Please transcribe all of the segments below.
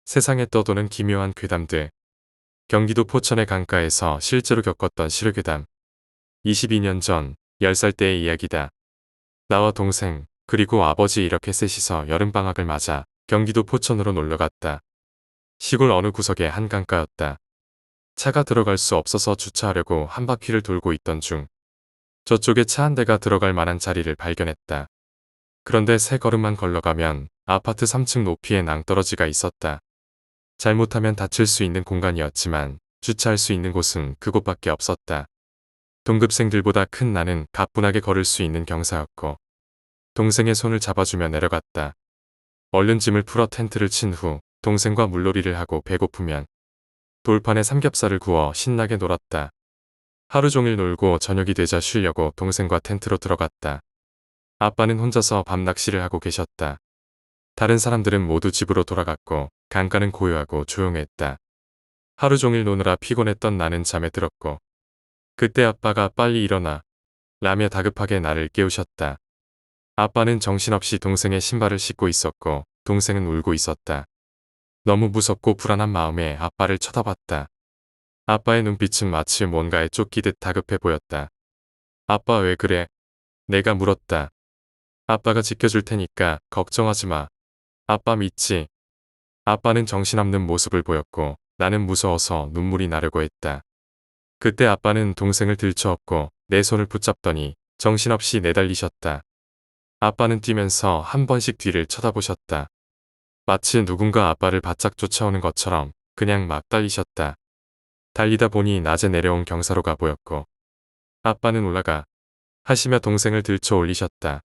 세상에 떠도는 기묘한 괴담들. 경기도 포천의 강가에서 실제로 겪었던 시르괴담. 22년 전 10살 때의 이야기다. 나와 동생 그리고 아버지 이렇게 셋이서 여름방학을 맞아 경기도 포천으로 놀러갔다. 시골 어느 구석의 한 강가였다. 차가 들어갈 수 없어서 주차하려고 한 바퀴를 돌고 있던 중 저쪽에 차 한 대가 들어갈 만한 자리를 발견했다. 그런데 세 걸음만 걸러가면 아파트 3층 높이의 낭떠러지가 있었다. 잘못하면 다칠 수 있는 공간이었지만 주차할 수 있는 곳은 그곳밖에 없었다. 동급생들보다 큰 나는 가뿐하게 걸을 수 있는 경사였고 동생의 손을 잡아주며 내려갔다. 얼른 짐을 풀어 텐트를 친 후 동생과 물놀이를 하고 배고프면 돌판에 삼겹살을 구워 신나게 놀았다. 하루 종일 놀고 저녁이 되자 쉬려고 동생과 텐트로 들어갔다. 아빠는 혼자서 밤 낚시를 하고 계셨다. 다른 사람들은 모두 집으로 돌아갔고 강가는 고요하고 조용했다. 하루 종일 노느라 피곤했던 나는 잠에 들었고 그때 아빠가 빨리 일어나 라며 다급하게 나를 깨우셨다. 아빠는 정신없이 동생의 신발을 씻고 있었고 동생은 울고 있었다. 너무 무섭고 불안한 마음에 아빠를 쳐다봤다. 아빠의 눈빛은 마치 뭔가에 쫓기듯 다급해 보였다. 아빠 왜 그래? 내가 물었다. 아빠가 지켜줄 테니까 걱정하지 마. 아빠 믿지? 아빠는 정신없는 모습을 보였고 나는 무서워서 눈물이 나려고 했다. 그때 아빠는 동생을 들쳐업고 내 손을 붙잡더니 정신없이 내달리셨다. 아빠는 뛰면서 한 번씩 뒤를 쳐다보셨다. 마치 누군가 아빠를 바짝 쫓아오는 것처럼 그냥 막 달리셨다. 달리다 보니 낮에 내려온 경사로가 보였고 아빠는 올라가 하시며 동생을 들쳐 올리셨다.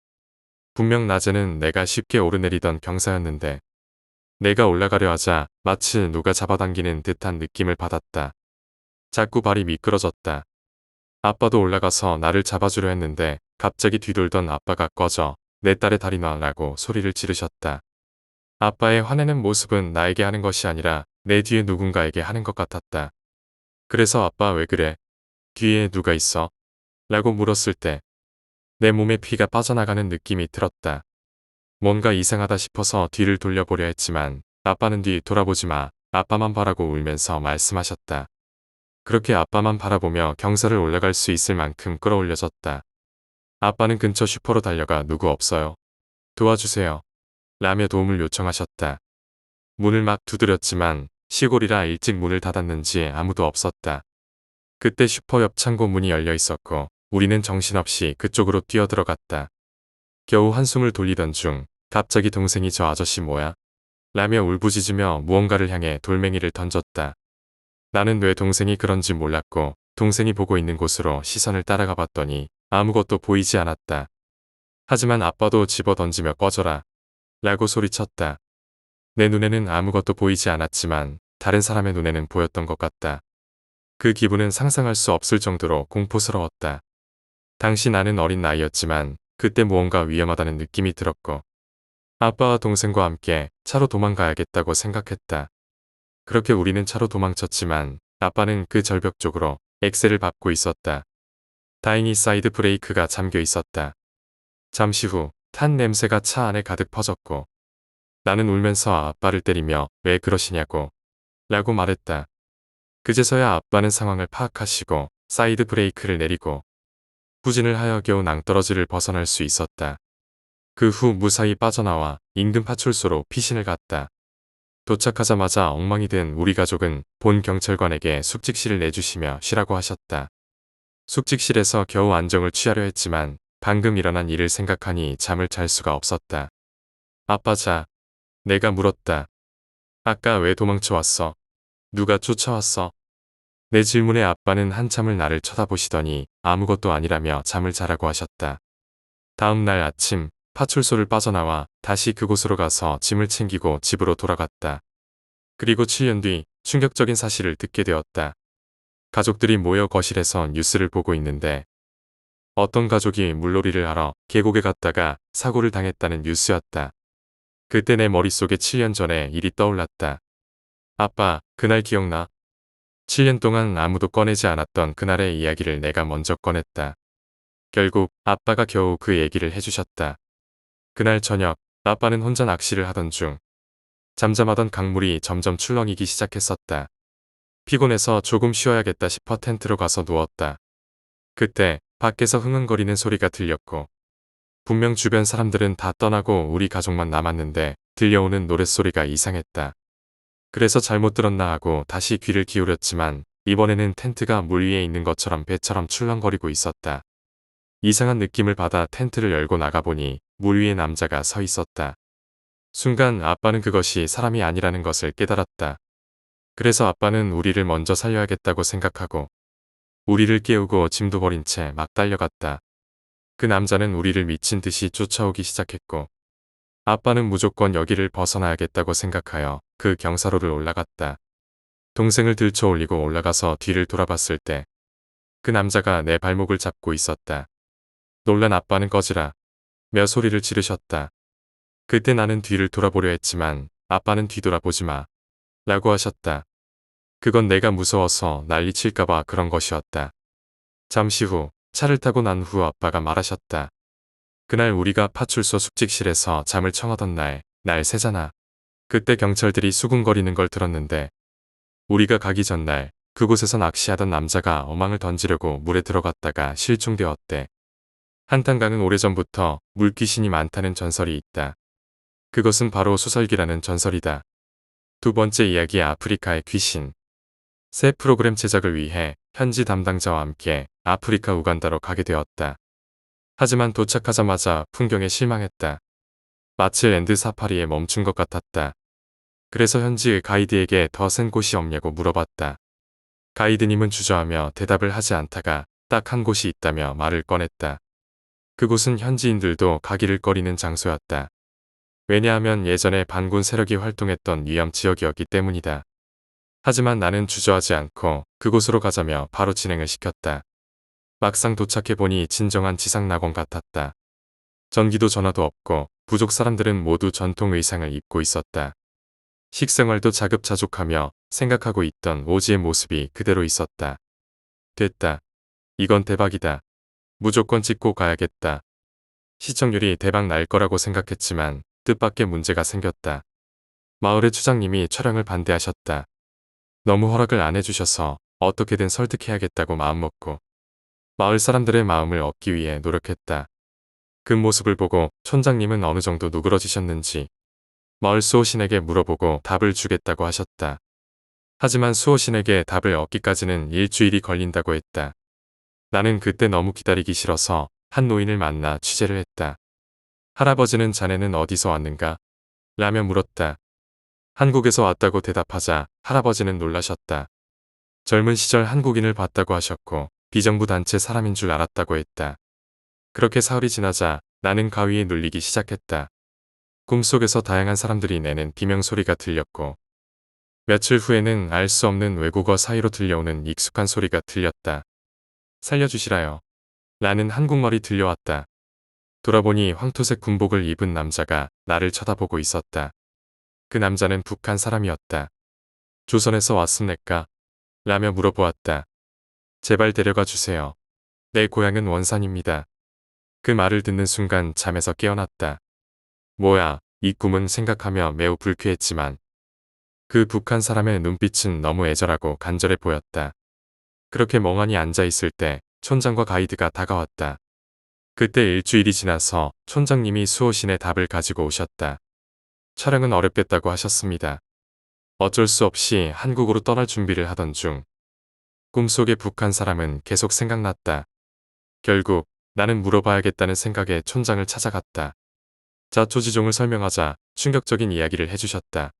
분명 낮에는 내가 쉽게 오르내리던 경사였는데 내가 올라가려 하자 마치 누가 잡아당기는 듯한 느낌을 받았다. 자꾸 발이 미끄러졌다. 아빠도 올라가서 나를 잡아주려 했는데 갑자기 뒤돌던 아빠가 꺼져 내 딸의 다리 놔라고 소리를 지르셨다. 아빠의 화내는 모습은 나에게 하는 것이 아니라 내 뒤에 누군가에게 하는 것 같았다. 그래서 아빠 왜 그래? 뒤에 누가 있어? 라고 물었을 때 내 몸에 피가 빠져나가는 느낌이 들었다. 뭔가 이상하다 싶어서 뒤를 돌려보려 했지만 아빠는 뒤 돌아보지 마. 아빠만 바라고 울면서 말씀하셨다. 그렇게 아빠만 바라보며 경사를 올라갈 수 있을 만큼 끌어올려졌다. 아빠는 근처 슈퍼로 달려가 누구 없어요? 도와주세요. 라며 도움을 요청하셨다. 문을 막 두드렸지만 시골이라 일찍 문을 닫았는지 아무도 없었다. 그때 슈퍼 옆 창고 문이 열려 있었고 우리는 정신없이 그쪽으로 뛰어들어갔다. 겨우 한숨을 돌리던 중 갑자기 동생이 저 아저씨 뭐야? 라며 울부짖으며 무언가를 향해 돌멩이를 던졌다. 나는 왜 동생이 그런지 몰랐고 동생이 보고 있는 곳으로 시선을 따라가 봤더니 아무것도 보이지 않았다. 하지만 아빠도 집어 던지며 꺼져라 라고 소리쳤다. 내 눈에는 아무것도 보이지 않았지만 다른 사람의 눈에는 보였던 것 같다. 그 기분은 상상할 수 없을 정도로 공포스러웠다. 당시 나는 어린 나이였지만 그때 무언가 위험하다는 느낌이 들었고 아빠와 동생과 함께 차로 도망가야겠다고 생각했다. 그렇게 우리는 차로 도망쳤지만 아빠는 그 절벽 쪽으로 엑셀을 밟고 있었다. 다행히 사이드 브레이크가 잠겨 있었다. 잠시 후 탄 냄새가 차 안에 가득 퍼졌고 나는 울면서 아빠를 때리며 왜 그러시냐고 라고 말했다. 그제서야 아빠는 상황을 파악하시고 사이드 브레이크를 내리고 후진을 하여 겨우 낭떠러지를 벗어날 수 있었다. 그 후 무사히 빠져나와 인근 파출소로 피신을 갔다. 도착하자마자 엉망이 된 우리 가족은 본 경찰관에게 숙직실을 내주시며 쉬라고 하셨다. 숙직실에서 겨우 안정을 취하려 했지만 방금 일어난 일을 생각하니 잠을 잘 수가 없었다. 아빠 자. 내가 물었다. 아까 왜 도망쳐 왔어? 누가 쫓아왔어? 내 질문에 아빠는 한참을 나를 쳐다보시더니 아무것도 아니라며 잠을 자라고 하셨다. 다음 날 아침 파출소를 빠져나와 다시 그곳으로 가서 짐을 챙기고 집으로 돌아갔다. 그리고 7년 뒤 충격적인 사실을 듣게 되었다. 가족들이 모여 거실에서 뉴스를 보고 있는데 어떤 가족이 물놀이를 하러 계곡에 갔다가 사고를 당했다는 뉴스였다. 그때 내 머릿속에 7년 전의 일이 떠올랐다. 아빠, 그날 기억나? 7년 동안 아무도 꺼내지 않았던 그날의 이야기를 내가 먼저 꺼냈다. 결국 아빠가 겨우 그 얘기를 해주셨다. 그날 저녁 아빠는 혼자 낚시를 하던 중 잠잠하던 강물이 점점 출렁이기 시작했었다. 피곤해서 조금 쉬어야겠다 싶어 텐트로 가서 누웠다. 그때 밖에서 흥흥거리는 소리가 들렸고 분명 주변 사람들은 다 떠나고 우리 가족만 남았는데 들려오는 노랫소리가 이상했다. 그래서 잘못 들었나 하고 다시 귀를 기울였지만 이번에는 텐트가 물 위에 있는 것처럼 배처럼 출렁거리고 있었다. 이상한 느낌을 받아 텐트를 열고 나가보니 물 위에 남자가 서 있었다. 순간 아빠는 그것이 사람이 아니라는 것을 깨달았다. 그래서 아빠는 우리를 먼저 살려야겠다고 생각하고 우리를 깨우고 짐도 버린 채 막 달려갔다. 그 남자는 우리를 미친 듯이 쫓아오기 시작했고 아빠는 무조건 여기를 벗어나야겠다고 생각하여 그 경사로를 올라갔다. 동생을 들쳐 올리고 올라가서 뒤를 돌아봤을 때 그 남자가 내 발목을 잡고 있었다. 놀란 아빠는 꺼지라 며 소리를 지르셨다. 그때 나는 뒤를 돌아보려 했지만 아빠는 뒤돌아보지 마 라고 하셨다. 그건 내가 무서워서 난리칠까봐 그런 것이었다. 잠시 후 차를 타고 난 후 아빠가 말하셨다. 그날 우리가 파출소 숙직실에서 잠을 청하던 날 새잖아. 그때 경찰들이 수군거리는 걸 들었는데 우리가 가기 전날 그곳에서 낚시하던 남자가 어망을 던지려고 물에 들어갔다가 실종되었대. 한탄강은 오래전부터 물귀신이 많다는 전설이 있다. 그것은 바로 소설기라는 전설이다. 두 번째 이야기 아프리카의 귀신. 새 프로그램 제작을 위해 현지 담당자와 함께 아프리카 우간다로 가게 되었다. 하지만 도착하자마자 풍경에 실망했다. 마치 랜드 사파리에 멈춘 것 같았다. 그래서 현지의 가이드에게 더 센 곳이 없냐고 물어봤다. 가이드님은 주저하며 대답을 하지 않다가 딱 한 곳이 있다며 말을 꺼냈다. 그곳은 현지인들도 가기를 꺼리는 장소였다. 왜냐하면 예전에 반군 세력이 활동했던 위험 지역이었기 때문이다. 하지만 나는 주저하지 않고 그곳으로 가자며 바로 진행을 시켰다. 막상 도착해보니 진정한 지상낙원 같았다. 전기도 전화도 없고 부족 사람들은 모두 전통 의상을 입고 있었다. 식생활도 자급자족하며 생각하고 있던 오지의 모습이 그대로 있었다. 됐다. 이건 대박이다. 무조건 찍고 가야겠다. 시청률이 대박 날 거라고 생각했지만 뜻밖의 문제가 생겼다. 마을의 추장님이 촬영을 반대하셨다. 너무 허락을 안 해주셔서 어떻게든 설득해야겠다고 마음먹고 마을 사람들의 마음을 얻기 위해 노력했다. 그 모습을 보고 촌장님은 어느 정도 누그러지셨는지 마을 수호신에게 물어보고 답을 주겠다고 하셨다. 하지만 수호신에게 답을 얻기까지는 일주일이 걸린다고 했다. 나는 그때 너무 기다리기 싫어서 한 노인을 만나 취재를 했다. 할아버지는 자네는 어디서 왔는가? 라며 물었다. 한국에서 왔다고 대답하자 할아버지는 놀라셨다. 젊은 시절 한국인을 봤다고 하셨고 비정부 단체 사람인 줄 알았다고 했다. 그렇게 사흘이 지나자 나는 가위에 눌리기 시작했다. 꿈속에서 다양한 사람들이 내는 비명소리가 들렸고 며칠 후에는 알 수 없는 외국어 사이로 들려오는 익숙한 소리가 들렸다. 살려주시라요. 라는 한국말이 들려왔다. 돌아보니 황토색 군복을 입은 남자가 나를 쳐다보고 있었다. 그 남자는 북한 사람이었다. 조선에서 왔습니까? 라며 물어보았다. 제발 데려가 주세요. 내 고향은 원산입니다. 그 말을 듣는 순간 잠에서 깨어났다. 뭐야, 이 꿈은 생각하며 매우 불쾌했지만 그 북한 사람의 눈빛은 너무 애절하고 간절해 보였다. 그렇게 멍하니 앉아있을 때 촌장과 가이드가 다가왔다. 그때 일주일이 지나서 촌장님이 수호신의 답을 가지고 오셨다. 촬영은 어렵겠다고 하셨습니다. 어쩔 수 없이 한국으로 떠날 준비를 하던 중 꿈속의 북한 사람은 계속 생각났다. 결국 나는 물어봐야겠다는 생각에 촌장을 찾아갔다. 자초지종을 설명하자 충격적인 이야기를 해주셨다.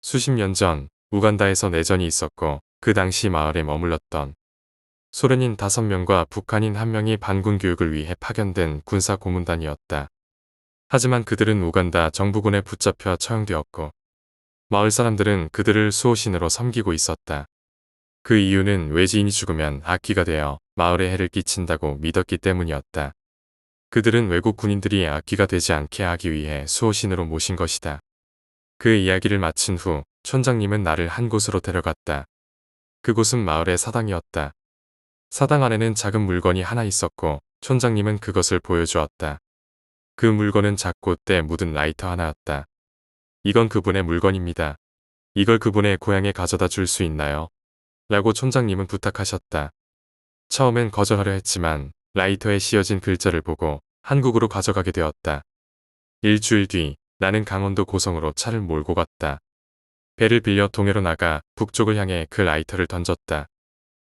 수십 년 전 우간다에서 내전이 있었고 그 당시 마을에 머물렀던 소련인 5명과 북한인 1명이 반군 교육을 위해 파견된 군사 고문단이었다. 하지만 그들은 우간다 정부군에 붙잡혀 처형되었고 마을 사람들은 그들을 수호신으로 섬기고 있었다. 그 이유는 외지인이 죽으면 악귀가 되어 마을에 해를 끼친다고 믿었기 때문이었다. 그들은 외국 군인들이 악귀가 되지 않게 하기 위해 수호신으로 모신 것이다. 그 이야기를 마친 후 촌장님은 나를 한 곳으로 데려갔다. 그곳은 마을의 사당이었다. 사당 안에는 작은 물건이 하나 있었고 촌장님은 그것을 보여주었다. 그 물건은 작고 때 묻은 라이터 하나였다. 이건 그분의 물건입니다. 이걸 그분의 고향에 가져다 줄 수 있나요? 라고 촌장님은 부탁하셨다. 처음엔 거절하려 했지만 라이터에 씌어진 글자를 보고 한국으로 가져가게 되었다. 일주일 뒤 나는 강원도 고성으로 차를 몰고 갔다. 배를 빌려 동해로 나가 북쪽을 향해 그 라이터를 던졌다.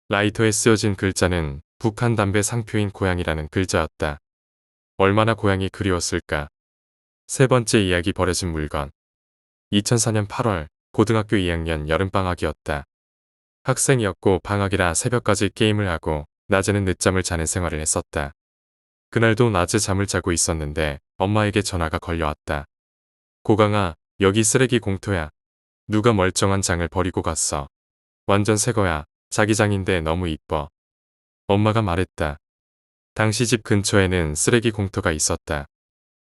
라이터에 쓰여진 글자는 북한 담배 상표인 고향이라는 글자였다. 얼마나 고향이 그리웠을까. 세 번째 이야기 버려진 물건. 2004년 8월 고등학교 2학년 여름방학이었다. 학생이었고 방학이라 새벽까지 게임을 하고 낮에는 늦잠을 자는 생활을 했었다. 그날도 낮에 잠을 자고 있었는데 엄마에게 전화가 걸려왔다. 고강아, 여기 쓰레기 공터야. 누가 멀쩡한 장을 버리고 갔어. 완전 새거야. 자기 장인데 너무 이뻐. 엄마가 말했다. 당시 집 근처에는 쓰레기 공터가 있었다.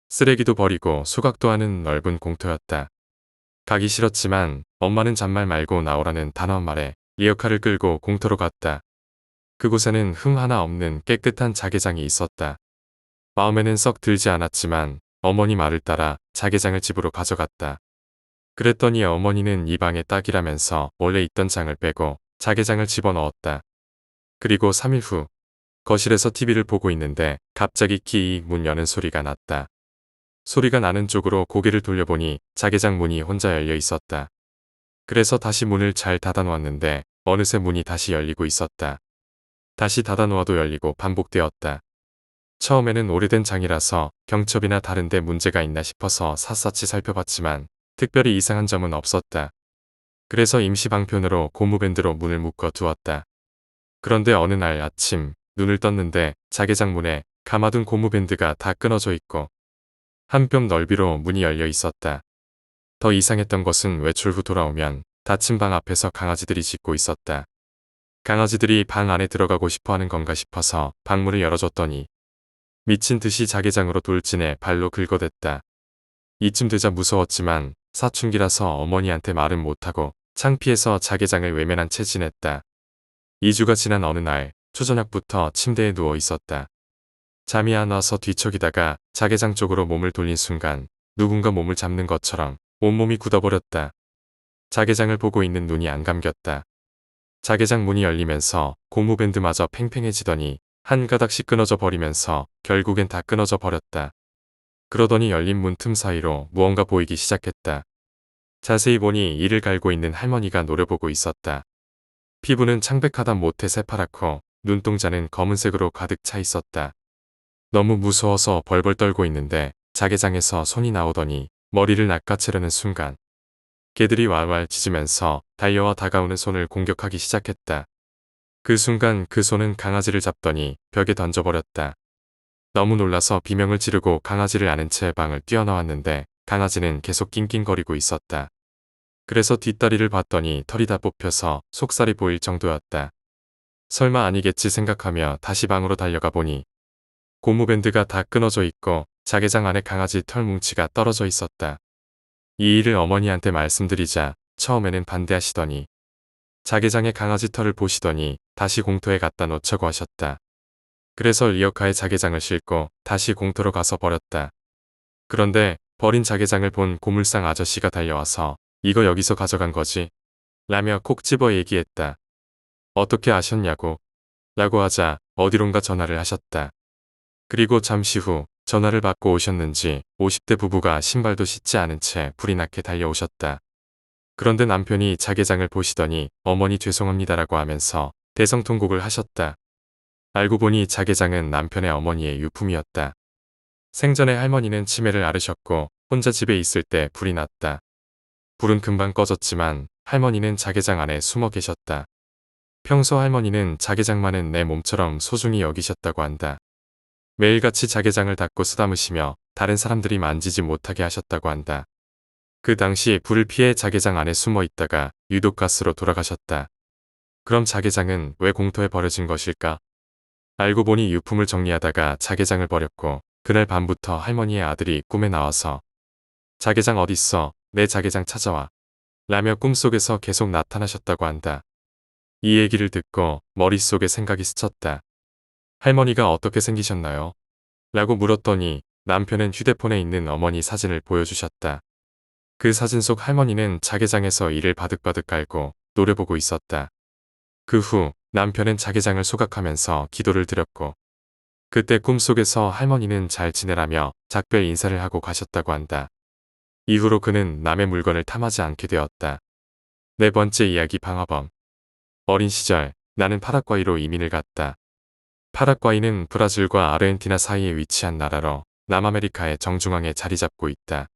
쓰레기도 버리고 수각도 하는 넓은 공터였다. 가기 싫었지만 엄마는 잔말 말고 나오라는 단호한 말에 리어카를 끌고 공터로 갔다. 그곳에는 흠 하나 없는 깨끗한 자개장이 있었다. 마음에는 썩 들지 않았지만 어머니 말을 따라 자개장을 집으로 가져갔다. 그랬더니 어머니는 이 방에 딱이라면서 원래 있던 장을 빼고 자개장을 집어넣었다. 그리고 3일 후 거실에서 TV를 보고 있는데 갑자기 키 문 여는 소리가 났다. 소리가 나는 쪽으로 고개를 돌려보니 자개장 문이 혼자 열려 있었다. 그래서 다시 문을 잘 닫아놓았는데 어느새 문이 다시 열리고 있었다. 다시 닫아놓아도 열리고 반복되었다. 처음에는 오래된 장이라서 경첩이나 다른데 문제가 있나 싶어서 샅샅이 살펴봤지만 특별히 이상한 점은 없었다. 그래서 임시 방편으로 고무밴드로 문을 묶어 두었다. 그런데 어느 날 아침 눈을 떴는데 자개장 문에 감아둔 고무밴드가 다 끊어져 있고 한 뼘 넓이로 문이 열려 있었다. 더 이상했던 것은 외출 후 돌아오면 닫힌 방 앞에서 강아지들이 짖고 있었다. 강아지들이 방 안에 들어가고 싶어하는 건가 싶어서 방문을 열어줬더니 미친 듯이 자개장으로 돌진해 발로 긁어댔다. 이쯤 되자 무서웠지만 사춘기라서 어머니한테 말은 못하고 창피해서 자개장을 외면한 채 지냈다. 2주가 지난 어느 날 초저녁부터 침대에 누워 있었다. 잠이 안 와서 뒤척이다가 자개장 쪽으로 몸을 돌린 순간 누군가 몸을 잡는 것처럼 온몸이 굳어버렸다. 자개장을 보고 있는 눈이 안 감겼다. 자개장 문이 열리면서 고무밴드마저 팽팽해지더니 한 가닥씩 끊어져 버리면서 결국엔 다 끊어져 버렸다. 그러더니 열린 문 틈 사이로 무언가 보이기 시작했다. 자세히 보니 이를 갈고 있는 할머니가 노려보고 있었다. 피부는 창백하다 못해 새파랗고 눈동자는 검은색으로 가득 차 있었다. 너무 무서워서 벌벌 떨고 있는데 자개장에서 손이 나오더니 머리를 낚아채려는 순간 개들이 왈왈 짖으면서 달려와 다가오는 손을 공격하기 시작했다. 그 순간 그 손은 강아지를 잡더니 벽에 던져버렸다. 너무 놀라서 비명을 지르고 강아지를 안은 채 방을 뛰어나왔는데 강아지는 계속 낑낑거리고 있었다. 그래서 뒷다리를 봤더니 털이 다 뽑혀서 속살이 보일 정도였다. 설마 아니겠지 생각하며 다시 방으로 달려가 보니 고무밴드가 다 끊어져 있고 자개장 안에 강아지 털 뭉치가 떨어져 있었다. 이 일을 어머니한테 말씀드리자 처음에는 반대하시더니 자개장에 강아지 털을 보시더니 다시 공터에 갖다 놓자고 하셨다. 그래서 리어카에 자개장을 싣고 다시 공터로 가서 버렸다. 그런데 버린 자개장을 본 고물상 아저씨가 달려와서 이거 여기서 가져간 거지? 라며 콕 집어 얘기했다. 어떻게 아셨냐고? 라고 하자 어디론가 전화를 하셨다. 그리고 잠시 후 전화를 받고 오셨는지 50대 부부가 신발도 씻지 않은 채 불이 나게 달려오셨다. 그런데 남편이 자개장을 보시더니 어머니 죄송합니다라고 하면서 대성통곡을 하셨다. 알고 보니 자개장은 남편의 어머니의 유품이었다. 생전에 할머니는 치매를 앓으셨고 혼자 집에 있을 때 불이 났다. 불은 금방 꺼졌지만 할머니는 자개장 안에 숨어 계셨다. 평소 할머니는 자개장만은 내 몸처럼 소중히 여기셨다고 한다. 매일같이 자개장을 닦고 쓰다무시며 다른 사람들이 만지지 못하게 하셨다고 한다. 그 당시 불을 피해 자개장 안에 숨어 있다가 유독가스로 돌아가셨다. 그럼 자개장은 왜 공터에 버려진 것일까? 알고 보니 유품을 정리하다가 자개장을 버렸고 그날 밤부터 할머니의 아들이 꿈에 나와서 자개장 어딨어? 내 자개장 찾아와. 라며 꿈속에서 계속 나타나셨다고 한다. 이 얘기를 듣고 머릿속에 생각이 스쳤다. 할머니가 어떻게 생기셨나요? 라고 물었더니 남편은 휴대폰에 있는 어머니 사진을 보여주셨다. 그 사진 속 할머니는 자개장에서 이를 바득바득 깔고 노려보고 있었다. 그 후 남편은 자개장을 소각하면서 기도를 드렸고 그때 꿈속에서 할머니는 잘 지내라며 작별 인사를 하고 가셨다고 한다. 이후로 그는 남의 물건을 탐하지 않게 되었다. 네 번째 이야기 방화범. 어린 시절 나는 파라과이로 이민을 갔다. 파라과이는 브라질과 아르헨티나 사이에 위치한 나라로 남아메리카의 정중앙에 자리 잡고 있다.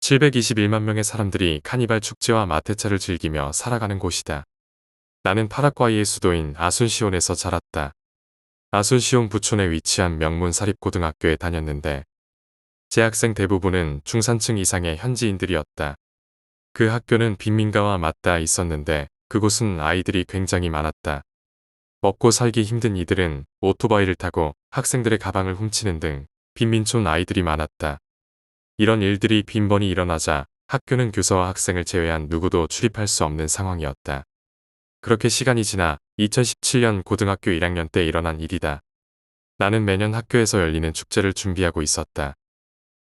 721만 명의 사람들이 카니발 축제와 마테차를 즐기며 살아가는 곳이다. 나는 파라과이의 수도인 아순시온에서 자랐다. 아순시온 부촌에 위치한 명문 사립고등학교에 다녔는데 재학생 대부분은 중산층 이상의 현지인들이었다. 그 학교는 빈민가와 맞닿아 있었는데 그곳은 아이들이 굉장히 많았다. 먹고 살기 힘든 이들은 오토바이를 타고 학생들의 가방을 훔치는 등 빈민촌 아이들이 많았다. 이런 일들이 빈번히 일어나자 학교는 교사와 학생을 제외한 누구도 출입할 수 없는 상황이었다. 그렇게 시간이 지나 2017년 고등학교 1학년 때 일어난 일이다. 나는 매년 학교에서 열리는 축제를 준비하고 있었다.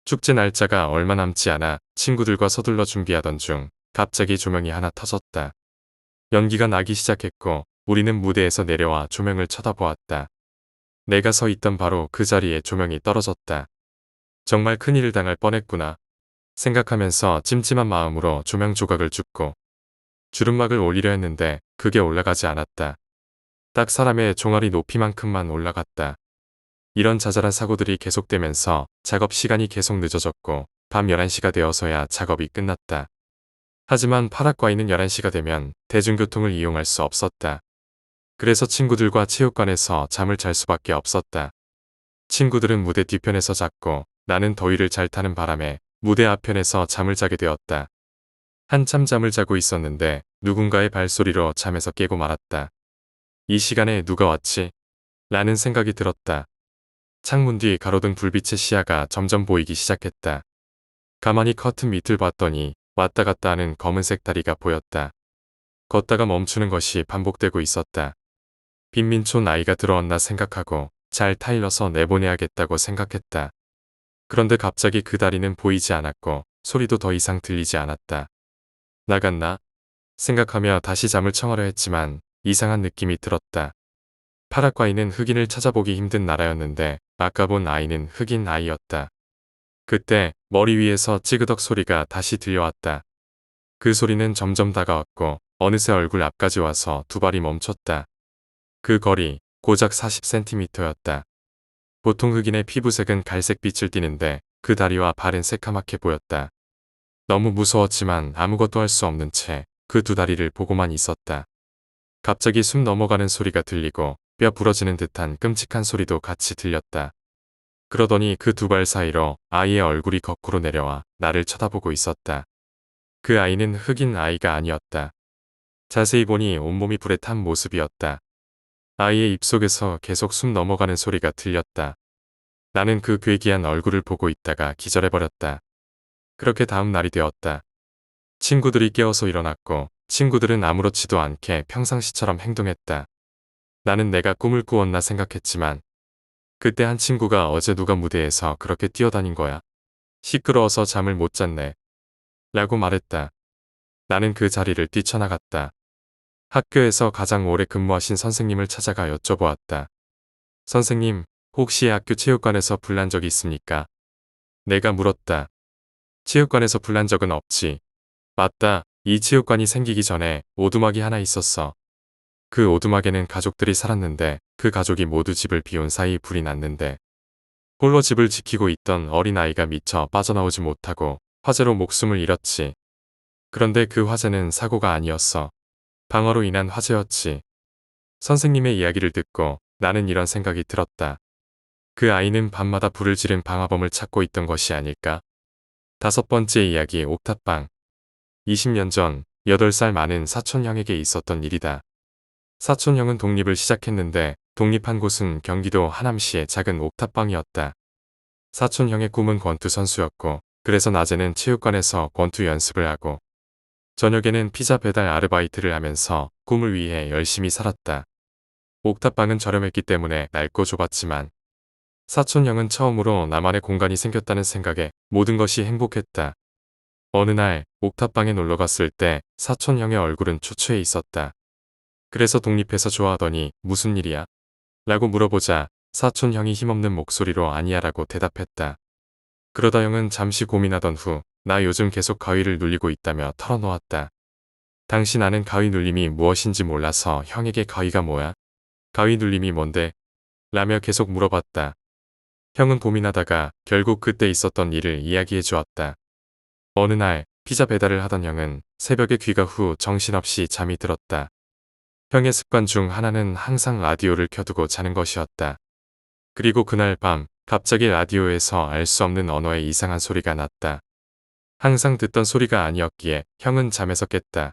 축제 날짜가 얼마 남지 않아 친구들과 서둘러 준비하던 중 갑자기 조명이 하나 터졌다. 연기가 나기 시작했고 우리는 무대에서 내려와 조명을 쳐다보았다. 내가 서 있던 바로 그 자리에 조명이 떨어졌다. 정말 큰일을 당할 뻔했구나 생각하면서 찜찜한 마음으로 조명 조각을 줍고 주름막을 올리려 했는데 그게 올라가지 않았다. 딱 사람의 종아리 높이만큼만 올라갔다. 이런 자잘한 사고들이 계속되면서 작업 시간이 계속 늦어졌고 밤 11시가 되어서야 작업이 끝났다. 하지만 파라과이는 11시가 되면 대중교통을 이용할 수 없었다. 그래서 친구들과 체육관에서 잠을 잘 수밖에 없었다. 친구들은 무대 뒤편에서 잤고 나는 더위를 잘 타는 바람에 무대 앞편에서 잠을 자게 되었다. 한참 잠을 자고 있었는데 누군가의 발소리로 잠에서 깨고 말았다. 이 시간에 누가 왔지? 라는 생각이 들었다. 창문 뒤 가로등 불빛의 시야가 점점 보이기 시작했다. 가만히 커튼 밑을 봤더니 왔다 갔다 하는 검은색 다리가 보였다. 걷다가 멈추는 것이 반복되고 있었다. 빈민촌 아이가 들어왔나 생각하고 잘 타일러서 내보내야겠다고 생각했다. 그런데 갑자기 그 다리는 보이지 않았고 소리도 더 이상 들리지 않았다. 나갔나? 생각하며 다시 잠을 청하려 했지만 이상한 느낌이 들었다. 파라과이는 흑인을 찾아보기 힘든 나라였는데 아까 본 아이는 흑인 아이였다. 그때 머리 위에서 찌그덕 소리가 다시 들려왔다. 그 소리는 점점 다가왔고 어느새 얼굴 앞까지 와서 두 발이 멈췄다. 그 거리 고작 40cm였다. 보통 흑인의 피부색은 갈색빛을 띠는데 그 다리와 발은 새카맣게 보였다. 너무 무서웠지만 아무것도 할 수 없는 채 그 두 다리를 보고만 있었다. 갑자기 숨 넘어가는 소리가 들리고 뼈 부러지는 듯한 끔찍한 소리도 같이 들렸다. 그러더니 그 두 발 사이로 아이의 얼굴이 거꾸로 내려와 나를 쳐다보고 있었다. 그 아이는 흑인 아이가 아니었다. 자세히 보니 온몸이 불에 탄 모습이었다. 아이의 입속에서 계속 숨 넘어가는 소리가 들렸다. 나는 그 괴기한 얼굴을 보고 있다가 기절해버렸다. 그렇게 다음 날이 되었다. 친구들이 깨어서 일어났고 친구들은 아무렇지도 않게 평상시처럼 행동했다. 나는 내가 꿈을 꾸었나 생각했지만 그때 한 친구가 어제 누가 무대에서 그렇게 뛰어다닌 거야. 시끄러워서 잠을 못 잤네. 라고 말했다. 나는 그 자리를 뛰쳐나갔다. 학교에서 가장 오래 근무하신 선생님을 찾아가 여쭤보았다. 선생님, 혹시 학교 체육관에서 불난 적이 있습니까? 내가 물었다. 체육관에서 불난 적은 없지. 맞다. 이 체육관이 생기기 전에 오두막이 하나 있었어. 그 오두막에는 가족들이 살았는데 그 가족이 모두 집을 비운 사이 불이 났는데 홀로 집을 지키고 있던 어린아이가 미쳐 빠져나오지 못하고 화재로 목숨을 잃었지. 그런데 그 화재는 사고가 아니었어. 방화로 인한 화재였지. 선생님의 이야기를 듣고 나는 이런 생각이 들었다. 그 아이는 밤마다 불을 지른 방화범을 찾고 있던 것이 아닐까? 다섯 번째 이야기 옥탑방. 20년 전 8살 많은 사촌형에게 있었던 일이다. 사촌형은 독립을 시작했는데 독립한 곳은 경기도 하남시의 작은 옥탑방이었다. 사촌형의 꿈은 권투 선수였고 그래서 낮에는 체육관에서 권투 연습을 하고 저녁에는 피자 배달 아르바이트를 하면서 꿈을 위해 열심히 살았다. 옥탑방은 저렴했기 때문에 낡고 좁았지만 사촌형은 처음으로 나만의 공간이 생겼다는 생각에 모든 것이 행복했다. 어느 날 옥탑방에 놀러 갔을 때 사촌형의 얼굴은 초췌해 있었다. 그래서 독립해서 좋아하더니 무슨 일이야? 라고 물어보자 사촌형이 힘없는 목소리로 아니야 라고 대답했다. 그러다 형은 잠시 고민하던 후 나 요즘 계속 가위를 눌리고 있다며 털어놓았다. 당시 나는 가위 눌림이 무엇인지 몰라서 형에게 가위가 뭐야? 가위 눌림이 뭔데? 라며 계속 물어봤다. 형은 고민하다가 결국 그때 있었던 일을 이야기해 주었다. 어느 날 피자 배달을 하던 형은 새벽에 귀가 후 정신없이 잠이 들었다. 형의 습관 중 하나는 항상 라디오를 켜두고 자는 것이었다. 그리고 그날 밤 갑자기 라디오에서 알 수 없는 언어의 이상한 소리가 났다. 항상 듣던 소리가 아니었기에 형은 잠에서 깼다.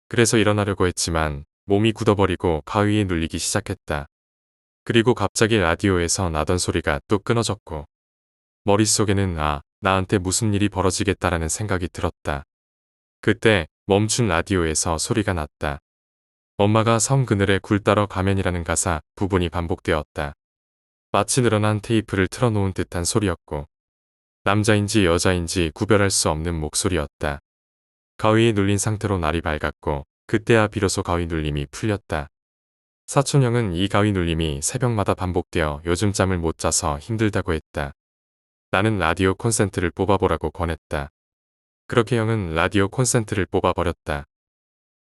그래서 일어나려고 했지만 몸이 굳어버리고 가위에 눌리기 시작했다. 그리고 갑자기 라디오에서 나던 소리가 또 끊어졌고 머릿속에는 나한테 무슨 일이 벌어지겠다라는 생각이 들었다. 그때 멈춘 라디오에서 소리가 났다. 엄마가 섬 그늘에 굴 따러 가면이라는 가사 부분이 반복되었다. 마치 늘어난 테이프를 틀어놓은 듯한 소리였고 남자인지 여자인지 구별할 수 없는 목소리였다. 가위에 눌린 상태로 날이 밝았고 그때야 비로소 가위 눌림이 풀렸다. 사촌형은 이 가위 눌림이 새벽마다 반복되어 요즘 잠을 못 자서 힘들다고 했다. 나는 라디오 콘센트를 뽑아보라고 권했다. 그렇게 형은 라디오 콘센트를 뽑아버렸다.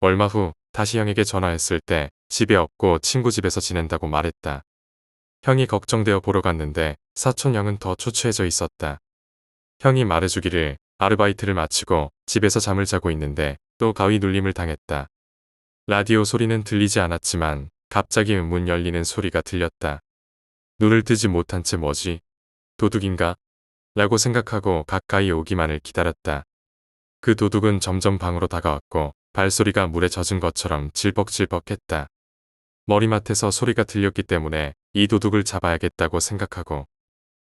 얼마 후 다시 형에게 전화했을 때 집에 없고 친구 집에서 지낸다고 말했다. 형이 걱정되어 보러 갔는데 사촌형은 더 초췌해져 있었다. 형이 말해주기를 아르바이트를 마치고 집에서 잠을 자고 있는데 또 가위 눌림을 당했다. 라디오 소리는 들리지 않았지만 갑자기 문 열리는 소리가 들렸다. 눈을 뜨지 못한 채 뭐지? 도둑인가? 라고 생각하고 가까이 오기만을 기다렸다. 그 도둑은 점점 방으로 다가왔고 발소리가 물에 젖은 것처럼 질벅질벅했다. 머리맡에서 소리가 들렸기 때문에 이 도둑을 잡아야겠다고 생각하고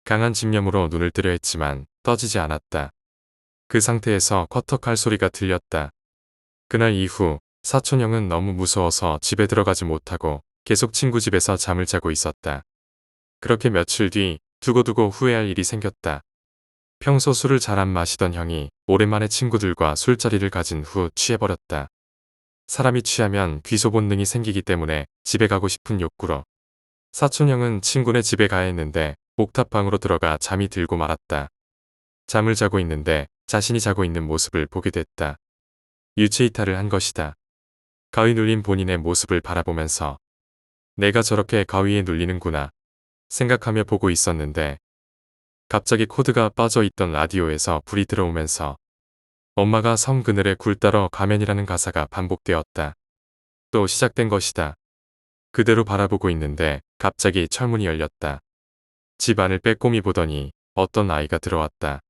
강한 집념으로 눈을 뜨려 했지만 떠지지 않았다. 그 상태에서 커터칼 소리가 들렸다. 그날 이후 사촌형은 너무 무서워서 집에 들어가지 못하고 계속 친구 집에서 잠을 자고 있었다. 그렇게 며칠 뒤 두고두고 후회할 일이 생겼다. 평소 술을 잘 안 마시던 형이 오랜만에 친구들과 술자리를 가진 후 취해버렸다. 사람이 취하면 귀소 본능이 생기기 때문에 집에 가고 싶은 욕구로 사촌형은 친구네 집에 가야 했는데 옥탑방으로 들어가 잠이 들고 말았다. 잠을 자고 있는데 자신이 자고 있는 모습을 보게 됐다. 유체이탈을 한 것이다. 가위 눌린 본인의 모습을 바라보면서 내가 저렇게 가위에 눌리는구나 생각하며 보고 있었는데 갑자기 코드가 빠져 있던 라디오에서 불이 들어오면서 엄마가 섬 그늘에 굴 따러 가면이라는 가사가 반복되었다. 또 시작된 것이다. 그대로 바라보고 있는데 갑자기 철문이 열렸다. 집 안을 빼꼼히 보더니 어떤 아이가 들어왔다.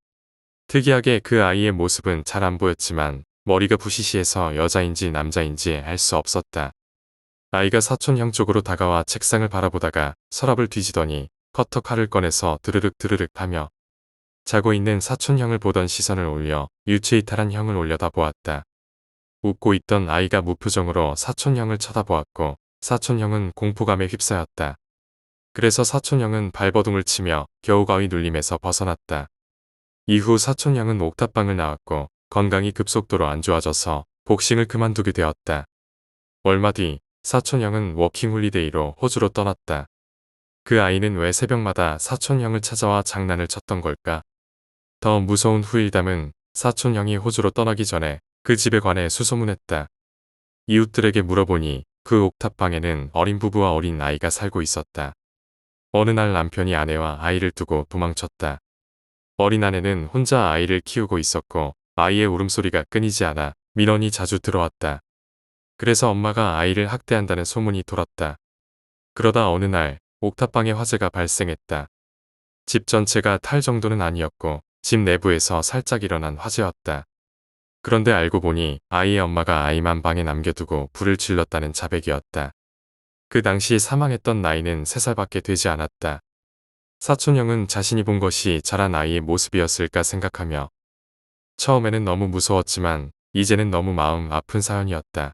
특이하게 그 아이의 모습은 잘 안 보였지만 머리가 부시시해서 여자인지 남자인지 알 수 없었다. 아이가 사촌형 쪽으로 다가와 책상을 바라보다가 서랍을 뒤지더니 커터칼을 꺼내서 드르륵 드르륵 하며 자고 있는 사촌형을 보던 시선을 올려 유체이탈한 형을 올려다보았다. 웃고 있던 아이가 무표정으로 사촌형을 쳐다보았고 사촌형은 공포감에 휩싸였다. 그래서 사촌형은 발버둥을 치며 겨우 가위 눌림에서 벗어났다. 이후 사촌형은 옥탑방을 나왔고 건강이 급속도로 안 좋아져서 복싱을 그만두게 되었다. 얼마 뒤 사촌형은 워킹홀리데이로 호주로 떠났다. 그 아이는 왜 새벽마다 사촌형을 찾아와 장난을 쳤던 걸까? 더 무서운 후일담은 사촌형이 호주로 떠나기 전에 그 집에 관해 수소문했다. 이웃들에게 물어보니 그 옥탑방에는 어린 부부와 어린 아이가 살고 있었다. 어느 날 남편이 아내와 아이를 두고 도망쳤다. 어린 아내는 혼자 아이를 키우고 있었고 아이의 울음소리가 끊이지 않아 민원이 자주 들어왔다. 그래서 엄마가 아이를 학대한다는 소문이 돌았다. 그러다 어느 날 옥탑방에 화재가 발생했다. 집 전체가 탈 정도는 아니었고 집 내부에서 살짝 일어난 화재였다. 그런데 알고 보니 아이의 엄마가 아이만 방에 남겨두고 불을 질렀다는 자백이었다. 그 당시 사망했던 나이는 3살밖에 되지 않았다. 사촌형은 자신이 본 것이 자란 아이의 모습이었을까 생각하며 처음에는 너무 무서웠지만 이제는 너무 마음 아픈 사연이었다.